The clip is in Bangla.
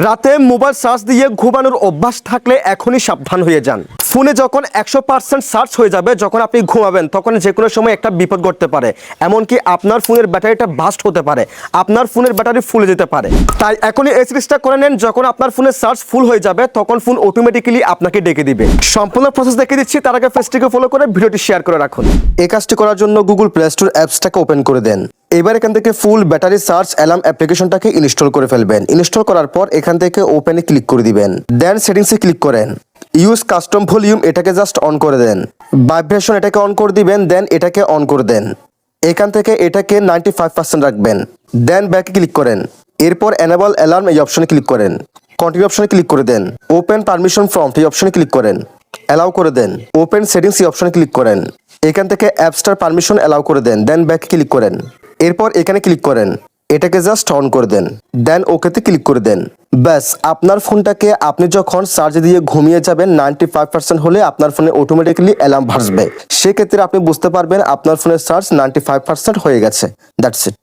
রাতে মোবাইল চার্জ দিয়ে ঘুমানোর অভ্যাস থাকলে এখনই সাবধান হয়ে যান। ফোনে যখন 100% চার্জ হয়ে যাবে, যখন আপনি ঘুমাবেন, তখন যে কোনো সময় একটা বিপদ ঘটতে পারে। এমনকি আপনার ফোনের ব্যাটারিটা বাস্ট হতে পারে, আপনার ফোনের ব্যাটারি ফুলে যেতে পারে। তাই এখনই এই সিরিজটা করে নেন। যখন আপনার ফোনের চার্জ ফুল হয়ে যাবে, তখন ফোন অটোমেটিক্যালি আপনাকে ডেকে দিবে। সম্পূর্ণ প্রসেস দেখে দিচ্ছি, তার আগে পেজটিকে ফলো করে ভিডিওটি শেয়ার করে রাখুন। এই কাজটি করার জন্য গুগল প্লে স্টোর অ্যাপসটাকে ওপেন করে দেন। এবার এখান থেকে ফুল ব্যাটারি চার্জ অ্যালার্ম অ্যাপ্লিকেশনটাকে ইনস্টল করে ফেলবেন। ইনস্টল করার পর এখান থেকে ওপেনে ক্লিক করে দিবেন। দেন সেটিংসে ক্লিক করেন। ইউজ কাস্টম ভলিউম এটাকে জাস্ট অন করে দেন। ভাইব্রেশন এটাকে অন করে দিবেন। দেন এটাকে অন করে দেন। এখান থেকে এটাকে 95% রাখবেন। দেন ব্যাকে ক্লিক করেন। এরপর এনেবল অ্যালার্ম এই অপশনে ক্লিক করেন। কন্টিনিউ অপশনে ক্লিক করে দেন। ওপেন পারমিশন ফ্রম এই অপশনে ক্লিক করেন। অ্যালাউ করে দেন। ওপেন সেটিংস এই অপশনে ক্লিক করেন। এখান থেকে অ্যাপসটার পারমিশন অ্যালাউ করে দেন। দেন ব্যাকে ক্লিক করেন। এরপর এখানে ক্লিক করেন। এটাকে জাস্ট অন করে দেন। দেন ওকেতে ক্লিক করে দেন। ব্যাস, আপনার ফোনটাকে আপনি যখন চার্জে দিয়ে ঘুমিয়ে যাবেন, 95% হলে আপনার ফোনে অটোমেটিক্যালি অ্যালার্ম ভাসবে। সেক্ষেত্রে আপনি বুঝতে পারবেন আপনার ফোনের চার্জ 95% হয়ে গেছে। That's it.